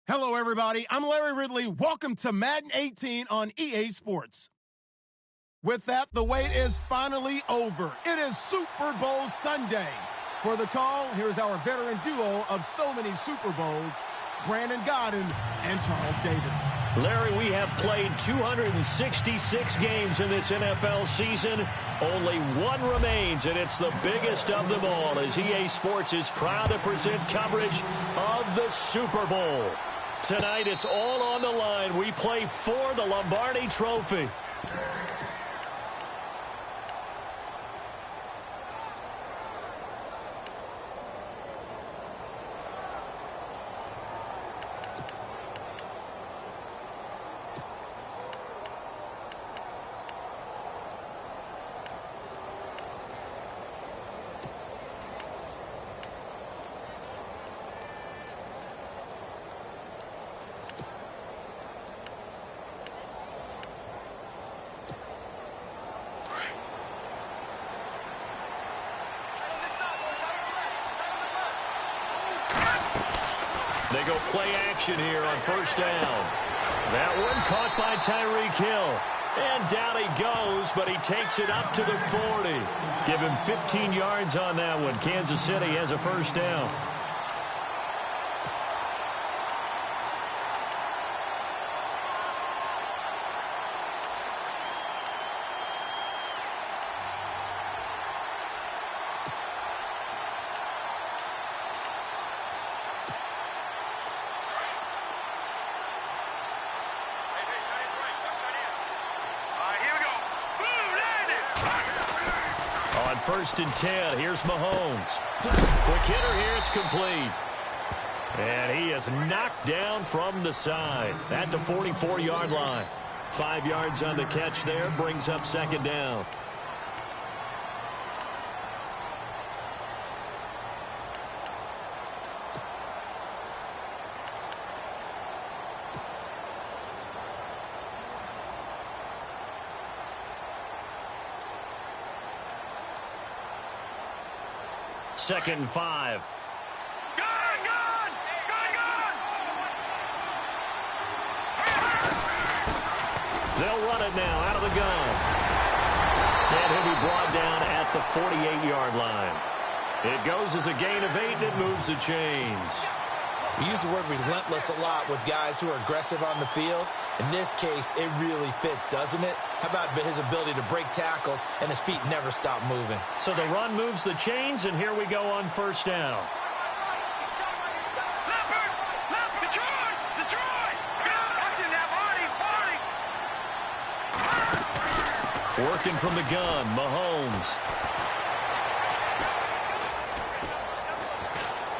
Hello, everybody. I'm Larry Ridley. Welcome to Madden 18 on EA Sports. With that, the wait is finally over. It is Super Bowl Sunday. For the call, here's our veteran duo of so many Super Bowls, Brandon Gaudin and Charles Davis. Larry, we have played 266 games in this NFL season. Only one remains, and it's the biggest of them all, as EA Sports is proud to present coverage of the Super Bowl. Tonight, it's all on the line. We play for the Lombardi Trophy. They go play action here on first down. That one caught by Tyreek Hill. And down he goes, but he takes it up to the 40. Give him 15 yards on that one. Kansas City has a first down. First and 10. Here's Mahomes. Quick hitter here. It's complete. And he is knocked down from the side at the 44-yard line. 5 yards on the catch there. Brings up second down. Second and 5. They'll run it now out of the gun. And he'll be brought down at the 48-yard line. It goes as a gain of 8, and it moves the chains. We use the word relentless a lot with guys who are aggressive on the field. In this case, it really fits, doesn't it? How about his ability to break tackles and his feet never stop moving? So the run moves the chains, and here we go on first down. Working from the gun, Mahomes.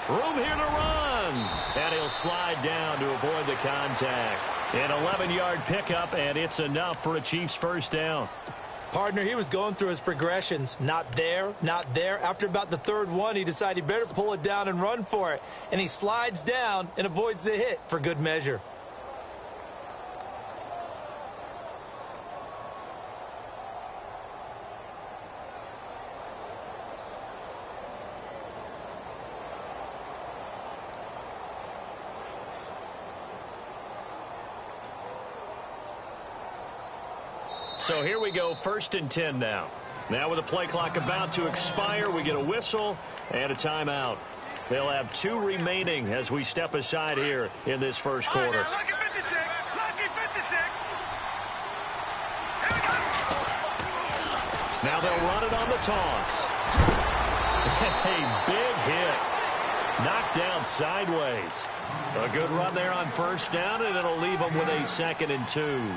Room here to run. And he'll slide down to avoid the contact. An 11-yard pickup, and it's enough for a Chiefs first down. Partner, he was going through his progressions. Not there, not there. After about the third one, he decided he better pull it down and run for it. And he slides down and avoids the hit for good measure. So here we go, first and 10 now. Now with the play clock about to expire, we get a whistle and a timeout. They'll have 2 remaining as we step aside here in this first quarter. Lucky 56. Lucky 56. Here we go. Now they'll run it on the toss. A big hit. Knocked down sideways. A good run there on first down, and it'll leave them with a 2nd and 2.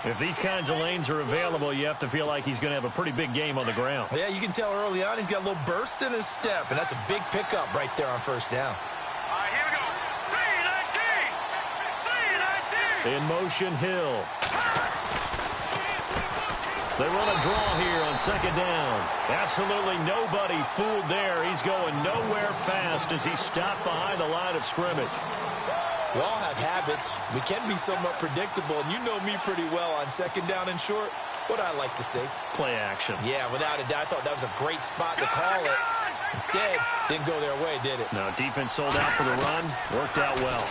If these kinds of lanes are available, you have to feel like he's going to have a pretty big game on the ground. Yeah, you can tell early on he's got a little burst in his step, and that's a big pickup right there on first down. All right, here we go. 3-19. 3-19. In motion, Hill. They run a draw here on second down. Absolutely nobody fooled there. He's going nowhere fast as he's stopped behind the line of scrimmage. We all have habits. We can be somewhat predictable, and you know me pretty well on second down and short. What I like to say? Play action. Yeah, without a doubt. I thought that was a great spot to call it. Instead, didn't go their way, did it? No, defense sold out for the run. Worked out well.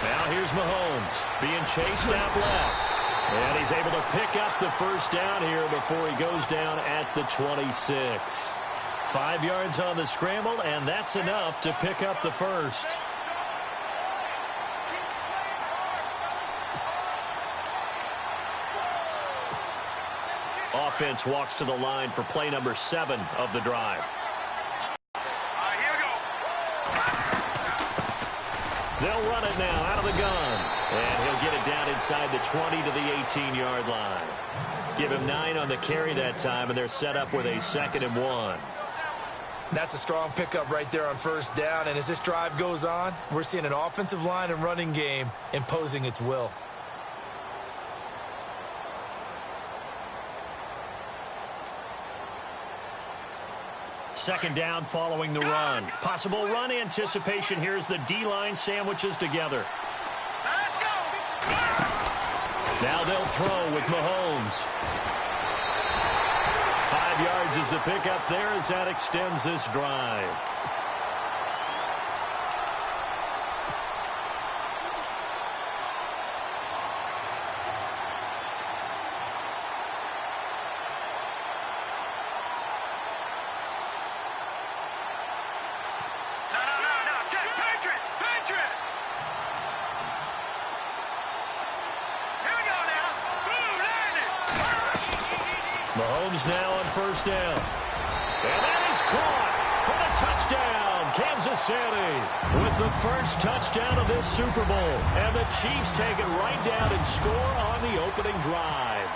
Now here's Mahomes being chased out left. And he's able to pick up the first down here before he goes down at the 26. 5 yards on the scramble, and that's enough to pick up the first. Offense walks to the line for play number 7 of the drive. Here we go. They'll run it now out of the gun. And he'll get it down inside the 20 to the 18-yard line. Give him 9 on the carry that time, and they're set up with a 2nd and 1. That's a strong pickup right there on first down. And as this drive goes on, we're seeing an offensive line and running game imposing its will. Second down following the run. Possible run anticipation here as the D-line sandwiches together. Let's go. Now they'll throw with Mahomes. 5 yards is the pickup there as that extends this drive. Mahomes now on first down. And that is caught for the touchdown, Kansas City, with the first touchdown of this Super Bowl. And the Chiefs take it right down and score on the opening drive.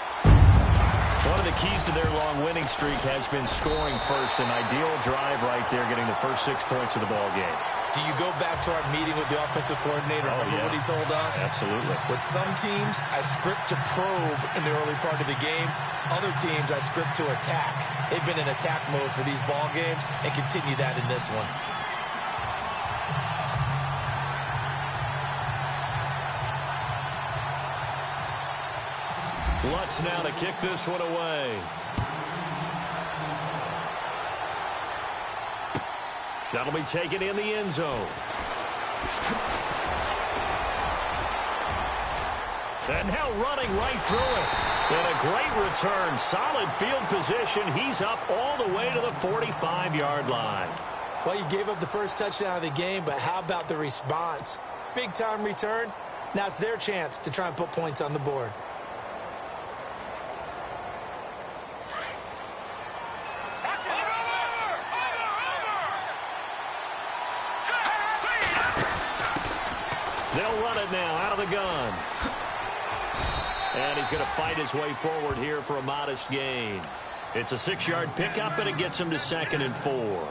One of the keys to their long winning streak has been scoring first. An ideal drive right there, getting the first 6 points of the ball game. Do you go back to our meeting with the offensive coordinator? Remember what he told us? Absolutely. With some teams, I script to probe in the early part of the game. Other teams, I script to attack. They've been in attack mode for these ball games and continue that in this one. Lutz now to kick this one away. That'll be taken in the end zone. And now running right through it. And a great return. Solid field position. He's up all the way to the 45-yard line. Well, you gave up the first touchdown of the game, but how about the response? Big-time return. Now it's their chance to try and put points on the board. They'll run it now out of the gun. And he's going to fight his way forward here for a modest gain. It's a 6-yard pickup, and it gets him to 2nd and 4.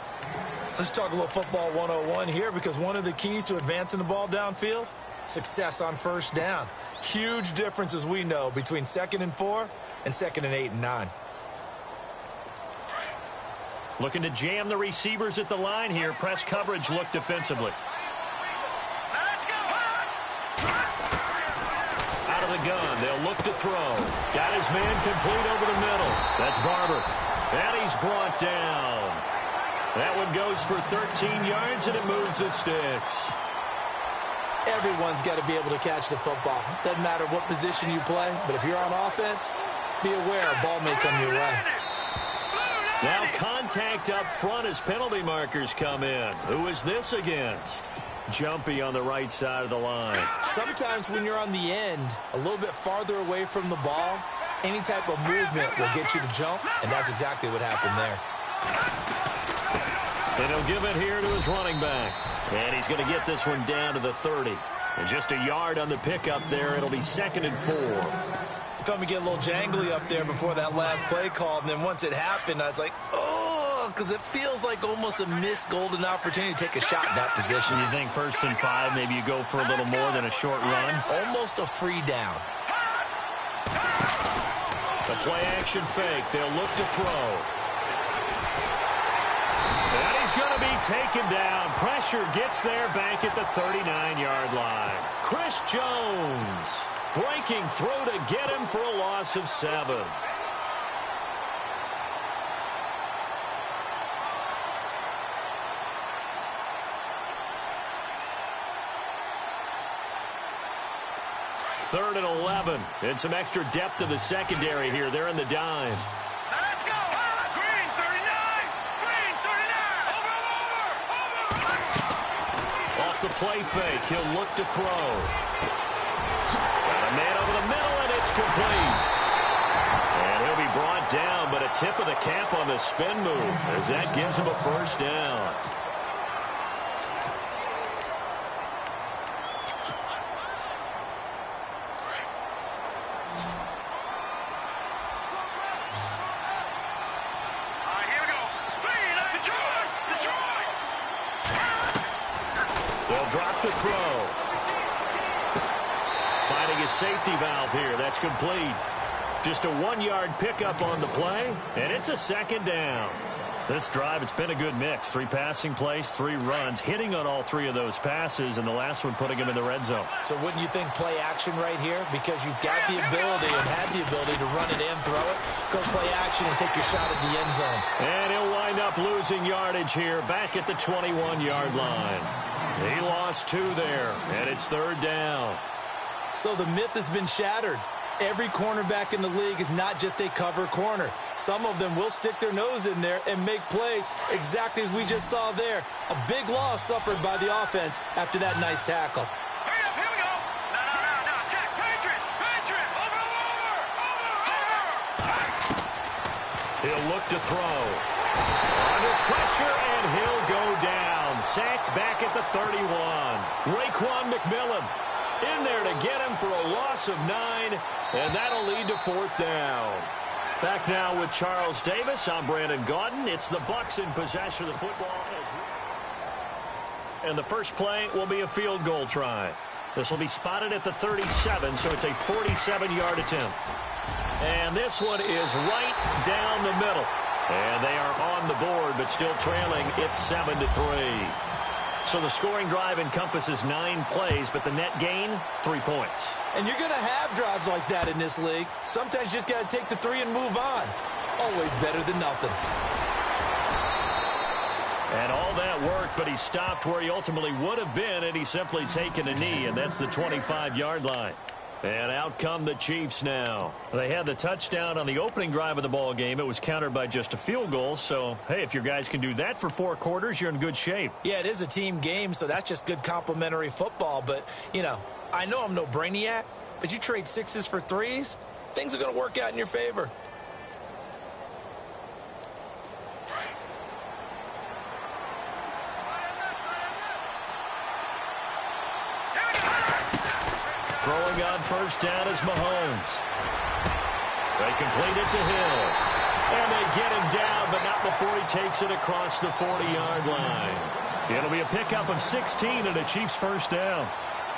Let's talk a little football 101 here, because one of the keys to advancing the ball downfield, success on first down. Huge difference, as we know, between 2nd and 4 and 2nd and 8 and 9. Looking to jam the receivers at the line here. Press coverage look defensively. Out of the gun, they'll look to throw. Got his man complete over the middle. That's Barber. And he's brought down. That one goes for 13 yards, and it moves the sticks. Everyone's got to be able to catch the football. Doesn't matter what position you play, but if you're on offense, be aware a ball may come your way. Now contact up front as penalty markers come in. Who is this against? Jumpy on the right side of the line. Sometimes when you're on the end, a little bit farther away from the ball, any type of movement will get you to jump, and that's exactly what happened there. And he'll give it here to his running back. And he's going to get this one down to the 30. And just a yard on the pickup there. It'll be 2nd and 4. Felt me get a little jangly up there before that last play call, and then once it happened, I was like, oh, because it feels like almost a missed golden opportunity to take a shot in that position. You think 1st and 5, maybe you go for a little more than a short run? Almost a free down. The play action fake. They'll look to throw. And he's going to be taken down. Pressure gets there back at the 39-yard line. Chris Jones breaking through to get him for a loss of 7. 3rd and 11. And some extra depth to the secondary here. They're in the dime. Let's go. Green 39. Green 39. Over. Off the play fake. He'll look to throw. Got a man over the middle, and it's complete. And he'll be brought down, but a tip of the cap on the spin move as that gives him a first down. Here we go. Green, Detroit. They'll drop the throw. Finding a safety valve here. That's complete. Just a 1-yard pickup on the play, and it's a second down. This drive, it's been a good mix. 3 passing plays, 3 runs, hitting on all 3 of those passes, and the last one putting him in the red zone. So wouldn't you think play action right here? Because you've got the ability and had the ability to run it in, throw it, go play action, and take your shot at the end zone. And he'll wind up losing yardage here, back at the 21-yard line. He lost 2 there, and it's 3rd down. So the myth has been shattered. Every cornerback in the league is not just a cover corner. Some of them will stick their nose in there and make plays exactly as we just saw there. A big loss suffered by the offense after that nice tackle. Hurry up, here we go. No. Jack, Patriot. Over. He'll look to throw. Under pressure, and he'll go down. Sacked back at the 31. Raekwon McMillan in there to get him for a loss of 9, and that'll lead to 4th down. Back now with Charles Davis. I'm Brandon Gaudin. It's the Bucs in possession of the football. And the first play will be a field goal try. This will be spotted at the 37, so it's a 47-yard attempt. And this one is right down the middle. And they are on the board, but still trailing. It's 7-3. So the scoring drive encompasses 9 plays, but the net gain, 3 points. And you're going to have drives like that in this league. Sometimes you just got to take the 3 and move on. Always better than nothing. And all that worked, but he stopped where he ultimately would have been had he simply taken a knee, and that's the 25-yard line. And out come the Chiefs now. They had the touchdown on the opening drive of the ball game. It was countered by just a field goal. So, hey, if your guys can do that for 4 quarters, you're in good shape. Yeah, it is a team game, so that's just good complimentary football. But, you know, I know I'm no brainiac, but you trade 6s for 3s, things are going to work out in your favor. Throwing on first down is Mahomes. They complete it to Hill. And they get him down, but not before he takes it across the 40-yard line. It'll be a pickup of 16 and a Chiefs first down.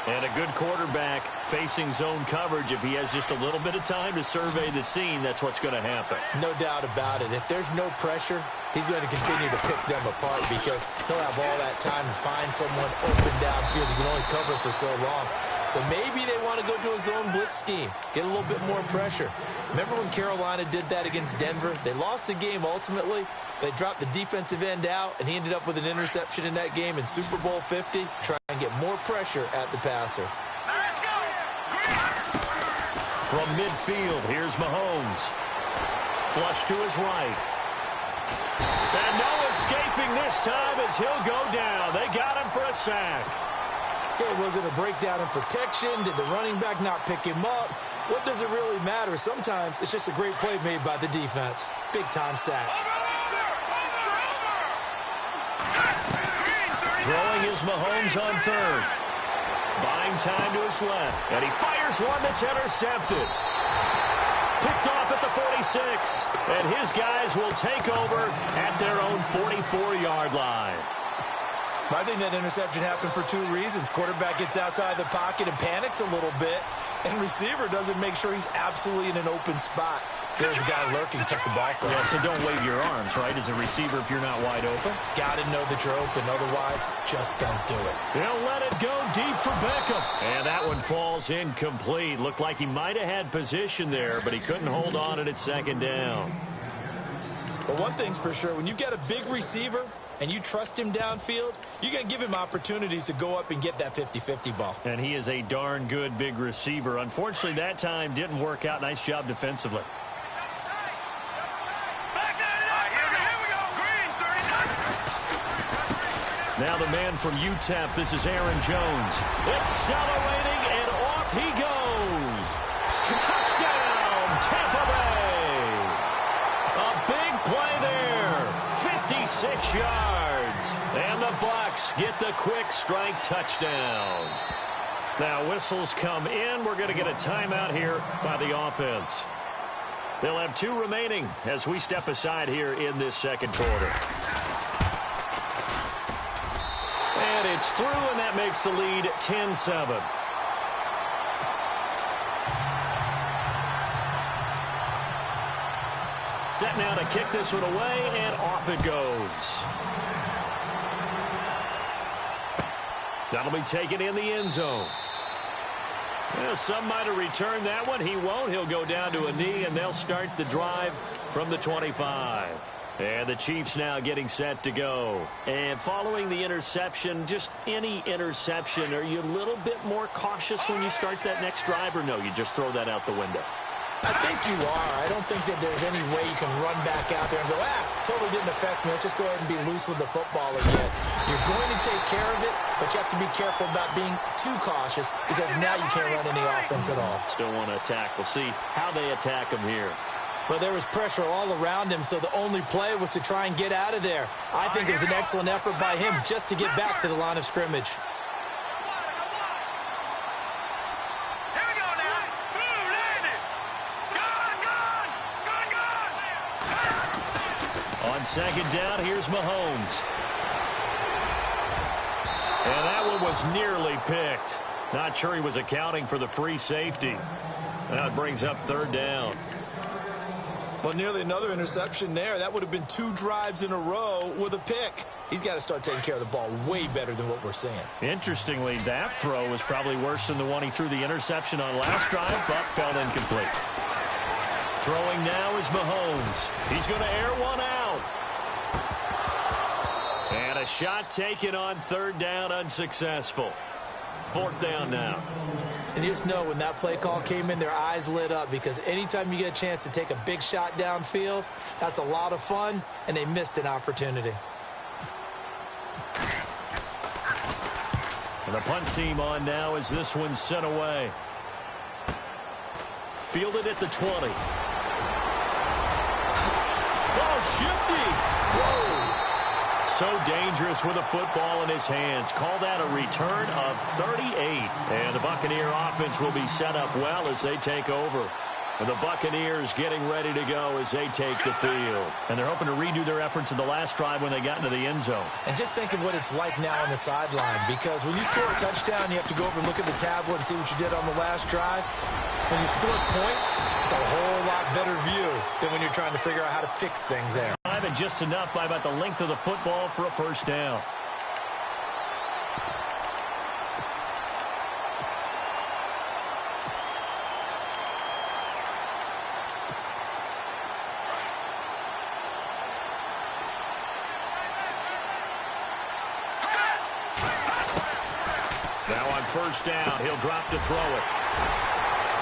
And a good quarterback facing zone coverage. If he has just a little bit of time to survey the scene, that's what's going to happen. No doubt about it. If there's no pressure, he's going to continue to pick them apart because he'll have all that time to find someone open downfield. He can only cover for so long. So maybe they want to go to a zone blitz scheme, get a little bit more pressure. Remember when Carolina did that against Denver? They lost the game ultimately. They dropped the defensive end out, and he ended up with an interception in that game in Super Bowl 50. Try and get more pressure at the passer. Let's go. From midfield, here's Mahomes. Flush to his right. And no escaping this time as he'll go down. They got him for a sack. Was it a breakdown in protection? Did the running back not pick him up? What does it really matter? Sometimes it's just a great play made by the defense. Big-time sack. Throwing is Mahomes on third. Buying time to his left. And he fires one that's intercepted. Picked off at the 46. And his guys will take over at their own 44-yard line. I think that interception happened for 2 reasons. Quarterback gets outside the pocket and panics a little bit. And receiver doesn't make sure he's absolutely in an open spot. So there's a guy lurking, took the ball from him. Yeah, so don't wave your arms, right, as a receiver if you're not wide open. Got to know that you're open. Otherwise, just don't do it. He'll let it go deep for Beckham. And that one falls incomplete. Looked like he might have had position there, but he couldn't hold on at second down. But one thing's for sure, when you've got a big receiver and you trust him downfield, you're going to give him opportunities to go up and get that 50-50 ball. And he is a darn good big receiver. Unfortunately, that time didn't work out. Nice job defensively. Now the man from UTEP, this is Aaron Jones. Accelerating, and off he goes. Touchdown, Tampa Bay. A big play there. 56 yards. And the Bucs get the quick strike touchdown. Now whistles come in. We're going to get a timeout here by the offense. They'll have 2 remaining as we step aside here in this second quarter. And it's through, and that makes the lead 10-7. Set now to kick this one away, and off it goes. That'll be taken in the end zone. Well, some might have returned that one. He won't. He'll go down to a knee, and they'll start the drive from the 25. And the Chiefs now getting set to go. And following the interception, just any interception, are you a little bit more cautious when you start that next drive, or no, you just throw that out the window? I think you are. I don't think that there's any way you can run back out there and go, totally didn't affect me. Let's just go ahead and be loose with the football again. You're going to take care of it, but you have to be careful about being too cautious because now you can't run any offense at all. Still want to attack. We'll see how they attack him here. But there was pressure all around him, so the only play was to try and get out of there. I think it was an excellent effort by him just to get back to the line of scrimmage. Here we go now. Boom, landed. Gone. On second down, here's Mahomes. And that one was nearly picked. Not sure he was accounting for the free safety. Now it brings up third down. Well, nearly another interception there. That would have been 2 drives in a row with a pick. He's got to start taking care of the ball way better than what we're seeing. Interestingly, that throw was probably worse than the one he threw the interception on last drive, but fell incomplete. Throwing now is Mahomes. He's going to air one out. And a shot taken on third down, unsuccessful. Fourth down now. And you just know when that play call came in, their eyes lit up because anytime you get a chance to take a big shot downfield, that's a lot of fun, and they missed an opportunity. And the punt team on now as this one's sent away. Fielded at the 20. Oh, shifty. Whoa. So dangerous with a football in his hands. Call that a return of 38. And the Buccaneer offense will be set up well as they take over. And the Buccaneers getting ready to go as they take the field. And they're hoping to redo their efforts in the last drive when they got into the end zone. And just think of what it's like now on the sideline, because when you score a touchdown, you have to go over and look at the tablet and see what you did on the last drive. When you score points, it's a whole lot better view than when you're trying to figure out how to fix things there. And just enough by about the length of the football for a first down. Now on first down, he'll drop to throw it.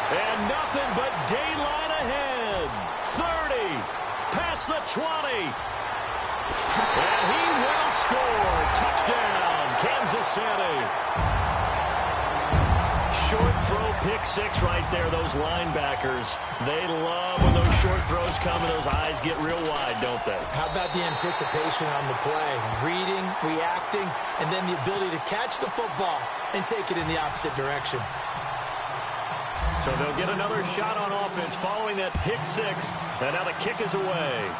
And nothing but daylight ahead. 30. Past the 20. And he will score. Touchdown, Kansas City. Short throw, pick six right there. Those linebackers, they love when those short throws come and those eyes get real wide, don't they? How about the anticipation on the play? Reading, reacting, and then the ability to catch the football and take it in the opposite direction. So they'll get another shot on offense following that pick six. And now the kick is away.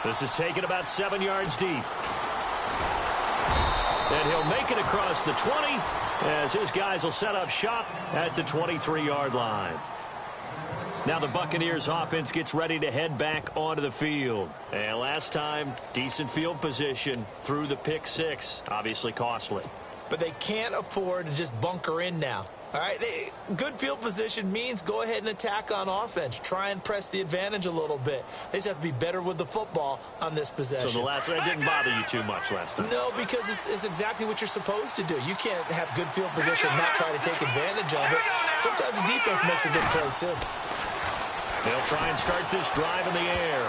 This is taken about 7 yards deep. And he'll make it across the 20 as his guys will set up shop at the 23-yard line. Now the Buccaneers offense gets ready to head back onto the field. And last time, decent field position through the pick six. Obviously costly. But they can't afford to just bunker in now. All right, good field position means go ahead and attack on offense. Try and press the advantage a little bit. They just have to be better with the football on this possession. So that didn't bother you too much last time? No, because it's exactly what you're supposed to do. You can't have good field position and not try to take advantage of it. Sometimes the defense makes a good play, too. They'll try and start this drive in the air.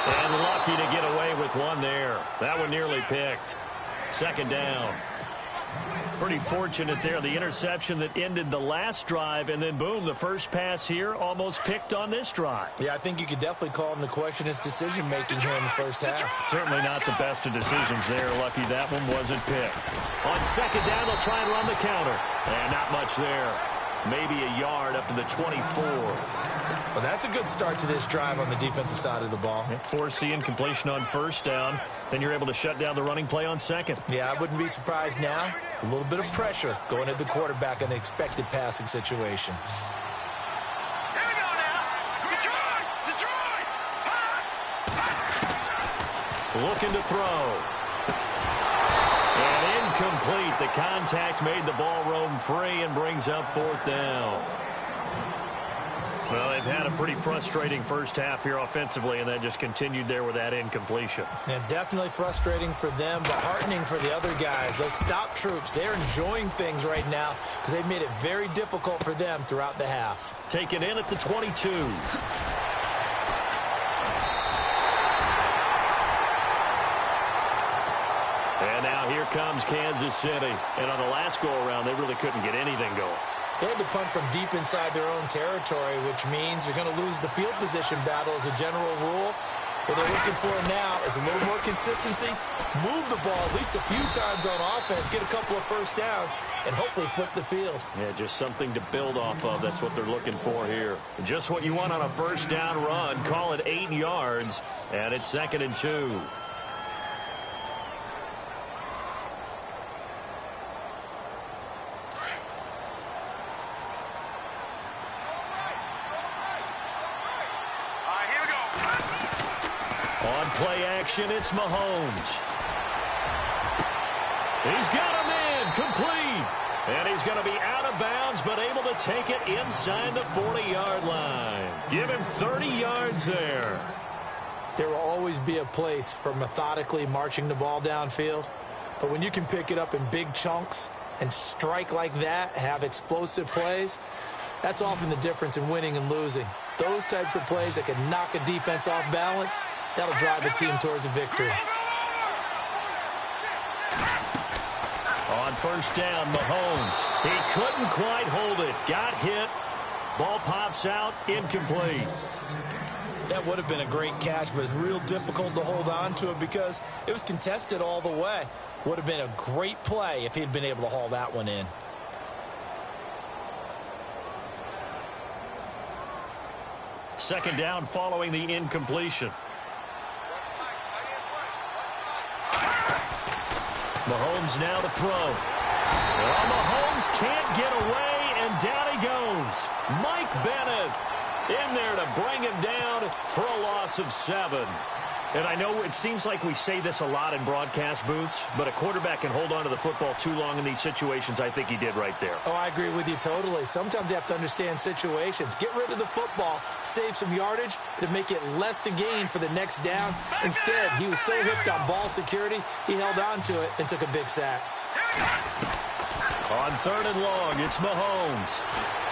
And lucky to get away with one there. That one nearly picked. Second down. Pretty fortunate there. The interception that ended the last drive, and then, boom, the first pass here almost picked on this drive. Yeah, I think you could definitely call him to question his decision-making here in the first half. Certainly not the best of decisions there. Lucky that one wasn't picked. On second down, they'll try and run the counter. And not much there. Maybe a yard up to the 24. Well, that's a good start to this drive on the defensive side of the ball. Force the incompletion on first down. Then you're able to shut down the running play on second. Yeah, I wouldn't be surprised now. A little bit of pressure going at the quarterback in the expected passing situation. Here we go now. Detroit! Looking to throw. And incomplete. The contact made the ball roam free and brings up fourth down. Well, they've had a pretty frustrating first half here offensively, and that just continued there with that incompletion. Yeah, definitely frustrating for them, but heartening for the other guys. Those stop troops, they're enjoying things right now because they've made it very difficult for them throughout the half. Taken in at the 22. And now here comes Kansas City. And on the last go-around, they really couldn't get anything going. They had to punt from deep inside their own territory, which means you're going to lose the field position battle as a general rule. What they're looking for now is a little more consistency, move the ball at least a few times on offense, get a couple of first downs, and hopefully flip the field. Yeah, just something to build off of. That's what they're looking for here. Just what you want on a first down run. Call it 8 yards, and it's 2nd and 2. Play action, it's Mahomes. He's got him in, complete. And he's going to be out of bounds, but able to take it inside the 40-yard line. Give him 30 yards there. There will always be a place for methodically marching the ball downfield. But when you can pick it up in big chunks and strike like that, have explosive plays, that's often the difference in winning and losing. Those types of plays that can knock a defense off balance, that'll drive a team towards a victory. On first down, Mahomes. He couldn't quite hold it. Got hit. Ball pops out. Incomplete. That would have been a great catch, but it's real difficult to hold on to it because it was contested all the way. Would have been a great play if he'd been able to haul that one in. Second down following the incompletion. Mahomes now to throw. Well, Mahomes can't get away, and down he goes. Mike Bennett in there to bring him down for a loss of 7. And I know it seems like we say this a lot in broadcast booths, but a quarterback can hold on to the football too long in these situations. I think he did right there. Oh, I agree with you totally. Sometimes you have to understand situations. Get rid of the football, save some yardage to make it less to gain for the next down. Instead, he was so hooked on ball security, he held on to it and took a big sack. On 3rd and long, it's Mahomes.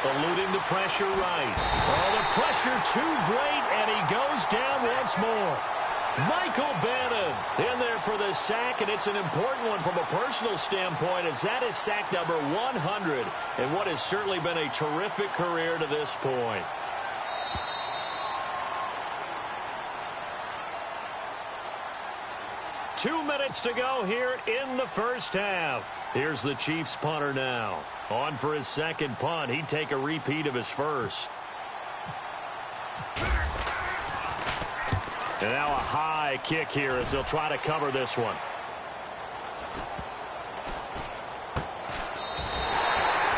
Eluding the pressure right. Oh, the pressure too great, and he goes down once more. Michael Bannon in there for the sack, and it's an important one from a personal standpoint, as that is sack number 100 in what has certainly been a terrific career to this point. Two minutes to go here in the first half. Here's the Chiefs punter now. On for his second punt. He'd take a repeat of his first. And now a high kick here as they'll try to cover this one.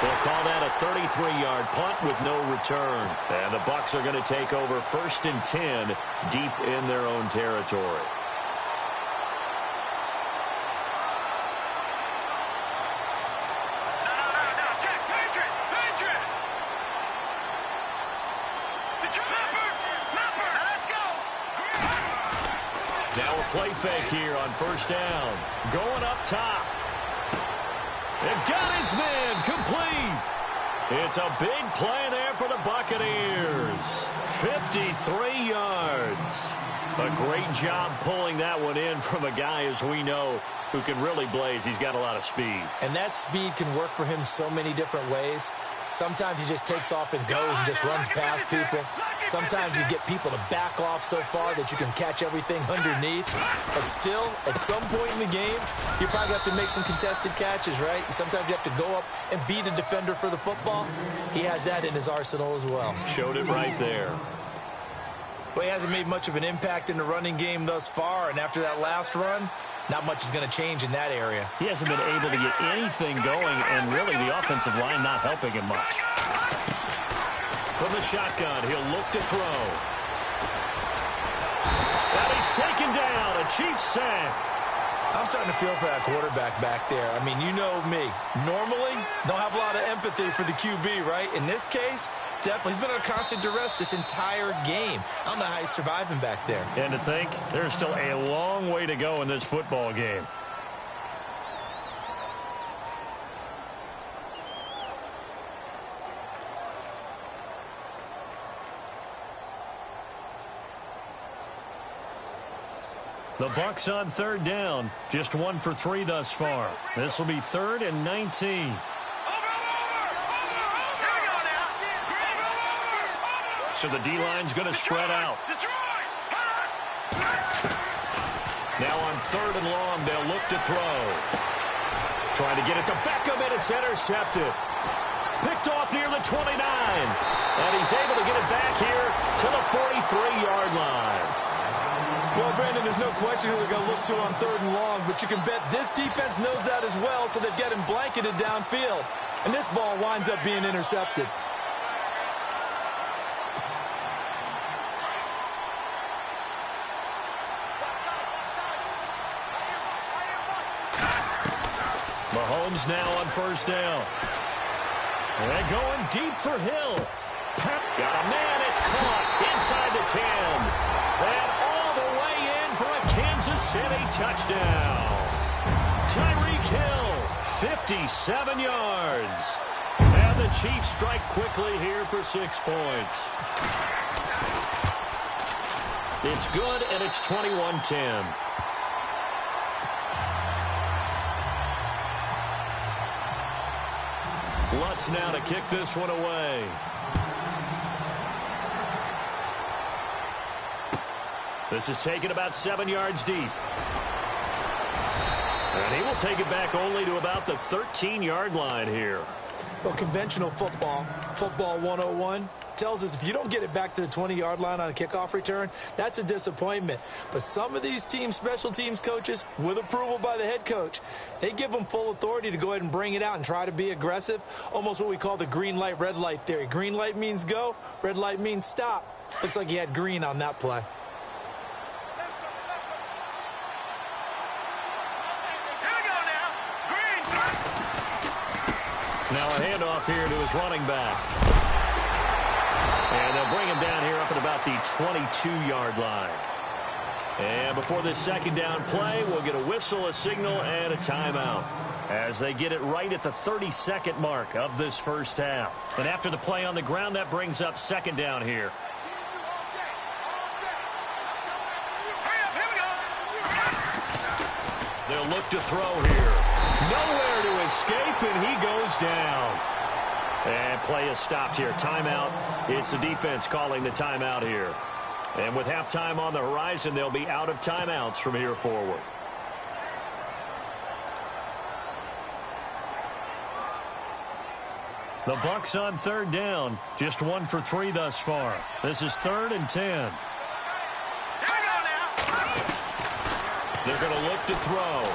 They'll call that a 33-yard punt with no return. And the Bucs are going to take over 1st and 10 deep in their own territory. No, Jack, Patriot! play fake here on first down. Going up top. And got his man complete. It's a big play there for the Buccaneers. 53 yards. A great job pulling that one in from a guy, as we know, who can really blaze. He's got a lot of speed. And that speed can work for him so many different ways. Sometimes he just takes off and goes and just runs past people. Sometimes you get people to back off so far that you can catch everything underneath. But still, at some point in the game, you probably have to make some contested catches, right? Sometimes you have to go up and beat a defender for the football. He has that in his arsenal as well. Showed it right there. Well, he hasn't made much of an impact in the running game thus far, and after that last run, not much is going to change in that area. He hasn't been able to get anything going, and really the offensive line not helping him much. From the shotgun, he'll look to throw. And he's taken down. A Chiefs sack. I'm starting to feel for that quarterback back there. I mean, you know me. Normally, don't have a lot of empathy for the QB, right? In this case, definitely. He's been under constant duress this entire game. I don't know how he's surviving back there. And to think, there's still a long way to go in this football game. The Bucs on third down. Just 1 for 3 thus far. This will be 3rd and 19. So the D-line's going to spread out. Now on 3rd and long, they'll look to throw. Trying to get it to Beckham, and it's intercepted. Picked off near the 29. And he's able to get it back here to the 43-yard line. Well, Brandon, there's no question who they're going to look to on 3rd and long, but you can bet this defense knows that as well, so they've got him blanketed downfield. And this ball winds up being intercepted. Mahomes now on first down. And going deep for Hill. Got a man, it's caught inside the 10. And all the way in for a Kansas City touchdown. Tyreek Hill, 57 yards. And the Chiefs strike quickly here for 6 points. It's good, and it's 21-10. Lutz now to kick this one away. This is taken about 7 yards deep. And he will take it back only to about the 13-yard line here. Well, conventional football, football 101, tells us if you don't get it back to the 20-yard line on a kickoff return, that's a disappointment. But some of these team special teams coaches, with approval by the head coach, they give them full authority to go ahead and bring it out and try to be aggressive, almost what we call the green light, red light theory. Green light means go, red light means stop. Looks like he had green on that play. Now a handoff here to his running back. And they'll bring him down here up at about the 22-yard line. And before this second down play, we'll get a whistle, a signal, and a timeout as they get it right at the 32nd mark of this first half. And after the play on the ground, that brings up second down here. They'll look to throw here. Nowhere to escape, and he goes down. And play is stopped here. Timeout. It's the defense calling the timeout here. And with halftime on the horizon, they'll be out of timeouts from here forward. The Bucs on third down. Just 1 for 3 thus far. This is 3rd and 10. They're going to look to throw.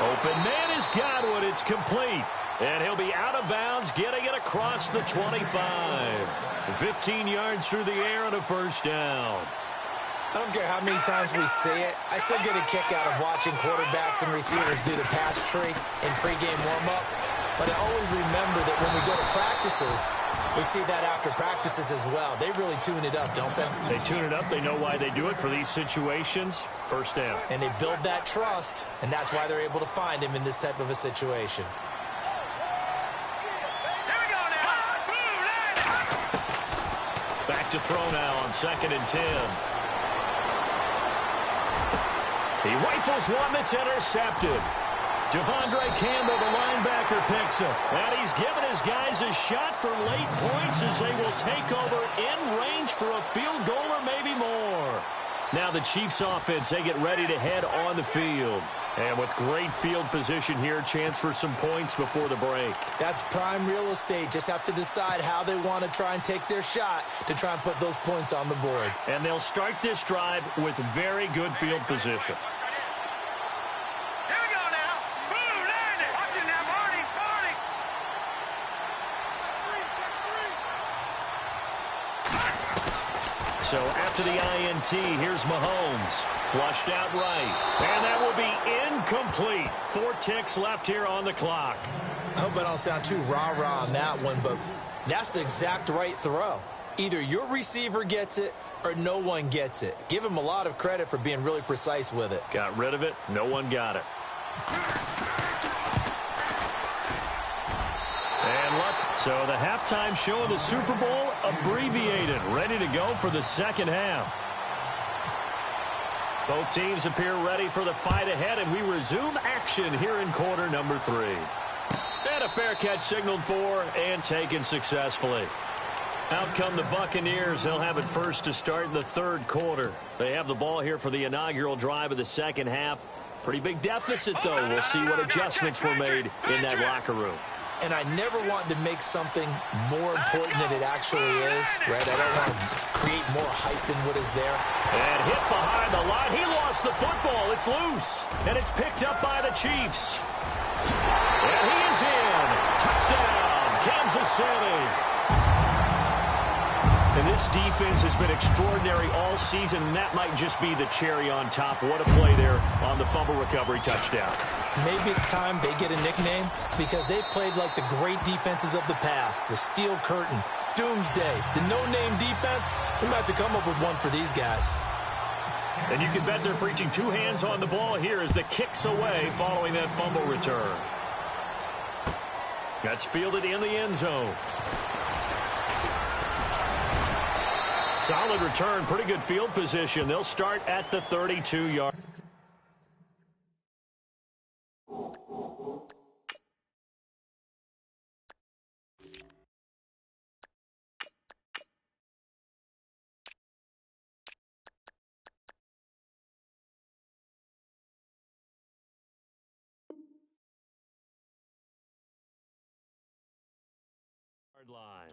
Open man is Godwin. It's complete. And he'll be out of bounds, getting it across the 25. 15 yards through the air and a first down. I don't care how many times we see it. I still get a kick out of watching quarterbacks and receivers do the pass tree in pregame warm-up. But I always remember that when we go to practices, We see that after practices as well. They really tune it up, don't they? They tune it up. They know why they do it for these situations. First down. And they build that trust, and that's why they're able to find him in this type of a situation. Back to throw now on 2nd and 10. He rifles one that's intercepted. Devondre Campbell, the linebacker, picks him. And he's given his guys a shot for late points as they will take over in range for a field goal or maybe more. Now the Chiefs offense, they get ready to head on the field. And with great field position here, chance for some points before the break. That's prime real estate. Just have to decide how they want to try and take their shot to try and put those points on the board. And they'll start this drive with very good field position. So after the INT, here's Mahomes. Flushed out right. And that will be incomplete. 4 ticks left here on the clock. I hope I don't sound too rah-rah on that one, but that's the exact right throw. Either your receiver gets it or no one gets it. Give him a lot of credit for being really precise with it. Got rid of it. No one got it. So the halftime show of the Super Bowl abbreviated, ready to go for the second half. Both teams appear ready for the fight ahead, and we resume action here in quarter number 3. And a fair catch signaled for and taken successfully. Out come the Buccaneers. They'll have it first to start in the 3rd quarter. They have the ball here for the inaugural drive of the second half. Pretty big deficit, though. We'll see what adjustments were made in that locker room. And I never want to make something more important than it actually is, right? I don't want to create more hype than what is there. And hit behind the line. He lost the football. It's loose. And it's picked up by the Chiefs. And he is in. Touchdown, Kansas City. And this defense has been extraordinary all season, and that might just be the cherry on top. What a play there on the fumble recovery touchdown. Maybe it's time they get a nickname because they played like the great defenses of the past. The Steel Curtain, Doomsday, the no-name defense. We might have to come up with one for these guys. And you can bet they're preaching 2 hands on the ball here as the kick's away following that fumble return. That's fielded in the end zone. Solid return, pretty good field position. They'll start at the 32-yard. Line.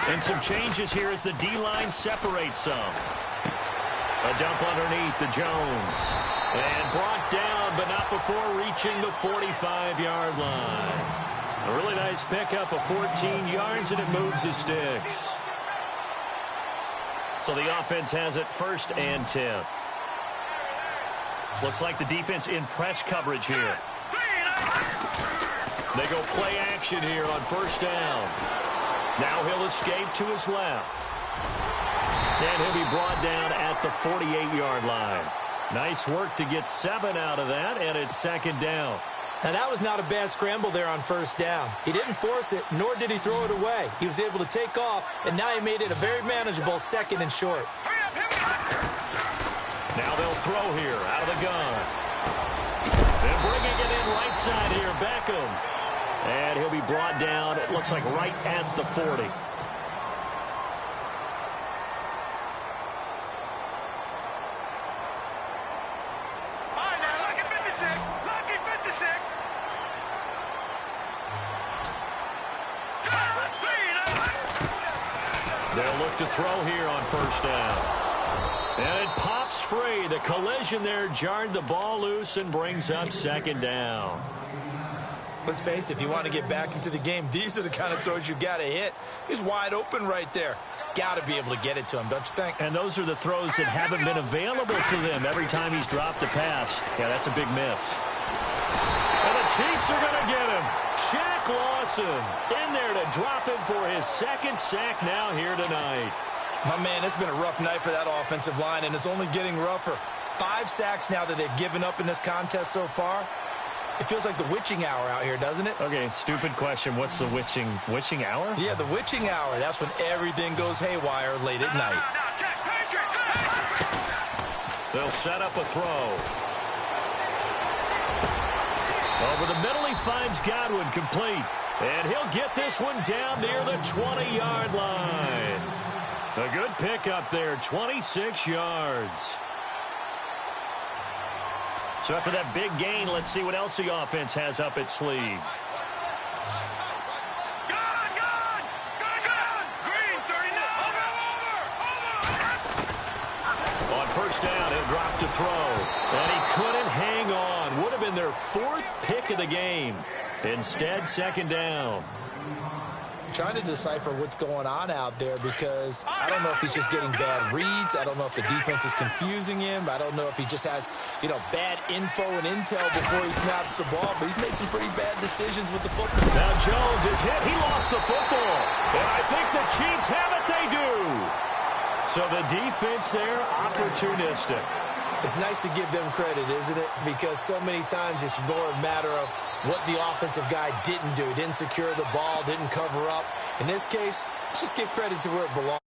And some changes here as the D-line separates some. A dump underneath to Jones. And brought down, but not before reaching the 45-yard line. A really nice pickup of 14 yards, and it moves his sticks. So the offense has it 1st and 10. Looks like the defense in press coverage here. They go play action here on 1st down. Now he'll escape to his left. And he'll be brought down at the 48-yard line. Nice work to get 7 out of that, and it's 2nd down. Now, that was not a bad scramble there on 1st down. He didn't force it, nor did he throw it away. He was able to take off, and now he made it a very manageable 2nd and short. Now they'll throw here out of the gun. They're bringing it in right side here, Beckham. And he'll be brought down, it looks like right at the 40. They'll look to throw here on 1st down. And it pops free. The collision there jarred the ball loose and brings up 2nd down. Let's face it, if you want to get back into the game, these are the kind of throws you got to hit. He's wide open right there. Got to be able to get it to him, don't you think? And those are the throws that haven't been available to them every time he's dropped a pass. Yeah, that's a big miss. And the Chiefs are going to get him. Shaq Lawson in there to drop him for his second sack now here tonight. My man, it's been a rough night for that offensive line, and it's only getting rougher. 5 sacks now that they've given up in this contest so far. It feels like the witching hour out here, doesn't it? Okay, stupid question. What's the witching hour? Yeah, the witching hour. That's when everything goes haywire late at night. They'll set up a throw. Over the middle, he finds Godwin complete. And he'll get this one down near the 20-yard line. A good pickup there, 26 yards. So after that big gain, let's see what else the offense has up its sleeve. Green, 39. Over. On first down, he'll drop to throw. And he couldn't hang on. Would have been their 4th pick of the game. Instead, second down. Trying to decipher what's going on out there because I don't know if he's just getting bad reads. I don't know if the defense is confusing him. I don't know if he just has, bad info and intel before he snaps the ball. But he's made some pretty bad decisions with the football. Now Jones is hit. He lost the football. And I think the Chiefs have it. They do. So the defense there, opportunistic. It's nice to give them credit, isn't it? Because so many times it's more a matter of what the offensive guy didn't do. Didn't secure the ball, didn't cover up. In this case, let's just give credit to where it belongs.